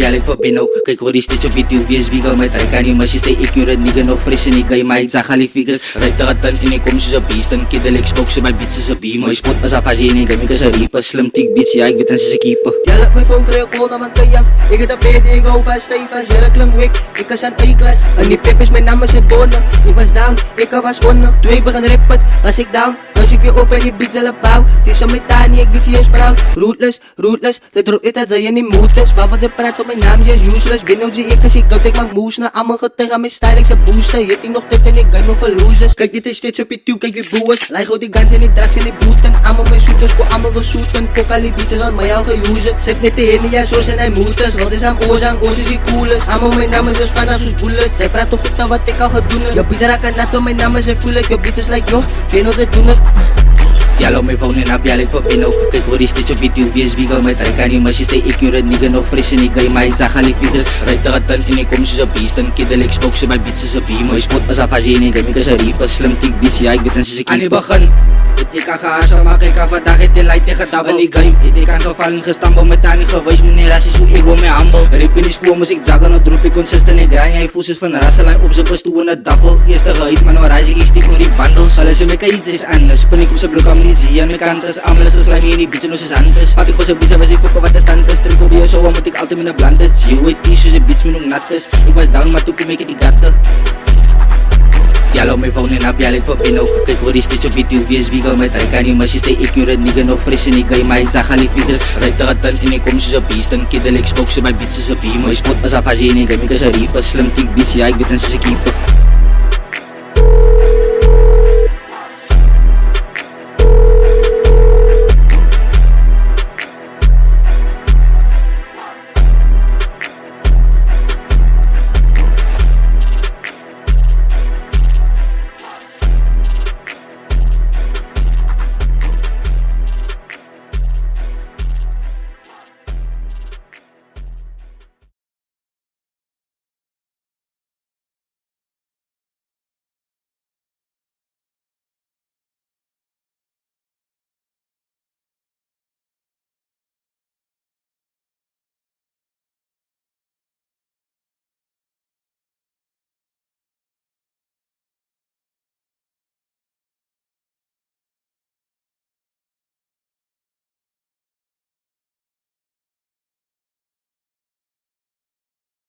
bjalik voor binnen. Kijk hoe die steeds op die TV's biegel. Met hij kan niet maar zitten, ik jure het nigga nog fris en ik ga je maar ik zag al die figures. Rijd er het in en kom ze zo beest. En kiddelijk spok ze bij beats ze beam. Mooi spot als afazien, ik heb ze reaper. Slim tik beats, ja ik weet en ze keeper. Jij laat mijn phone krijgen, cool naar mijn kajaf. Ik heb de PD, ik hou vast, stevig. Jelle klink week, ik was aan E-klas. En die pip is mijn naam is het bonen. Ik was down, ik was onder. Twee begin rippen, was ik down. Nou zie ik weer op en die beats zelf bouw. Het is zo met Tani, ik weet ze je sprout. Rootless, dat roept niet dat ze je niet moed is. Wat ze praat op mijn naam, ze is useless. Binnen zie ik als ik dat ik mag moes. Na allemaal geteg aan mijn style, ik ze boosten. Hit ik nog dit en ik ga me voor losers. Kijk dit is steeds op je tube, kijk wie boers. Lijk goed die guns en die drugs en die boeten. Allemaal mijn shooters, ko allemaal gesoeten. Fok al die beats en al mij al geuzen. Zet niet de ene, ja zo zijn hij moeders. Wat is aan oos is die coolest. Allemaal mijn naam is dus vanaf zoals bullets. Zij praat toch goed naar wat ik al gedoen heb. Je beats raken nat van mijn naam is voel ik. Je beats is like yo, binnen ze doen het. Jalo mijn phone en bjalik voor binnen. Kijk hoe die steeds op die TV's biegel. Met hij kan niet maar zitten, ik jure het nigga nog fris en ik ga je maar ik zag al die figures. Rijd er het in en kom ze zo beest. En kiddelijk spok ze bij beats ze beam. Mooi spot als afazien, ik heb ze reaper. Slim tik beats, ja ik weet en ze keeper. Aan die begin ik kan gehaast, maar ik kan vandaag het in light tegen double die game. Ik kan gevallen gestampen met aan die geweest, meneer rassies hoe ik wil me humble. Rip in die school moest ik jaggen, nou droep ik consistent ik grind. Jij voelt van rasselijn op z'n bestoe in het daffel. Eerste gehit, maar nou reis ik stiek nog die bundles. Alles ze meka iets is anders, spin ik op z'n blok am niet zie aan mijn kant is. Amles is slime in die bitch en ons is anders. Vat ik voor z'n bizar, was ik fokken wat de stand is. Drink op die show, moet ik altijd met een bland is. Zie hoe het is, zo'n bitch me nog nat is. Ik was down, maar toen kom ik die gaten. Jalo mijn phone en bjalik voor binnen. Kijk hoe die steeds op die TV's biegel. Met hij kan niet maar zitten, ik jure het nigga nog fris en ik ga je maar ik zag al die figures. Rijd er het in en kom ze zo beest. En kiddelijk spok ze bij beats ze beam. Mooi spot als afazien, ik heb ze reaper. Slim tik beats, ja ik weet en ze keeper.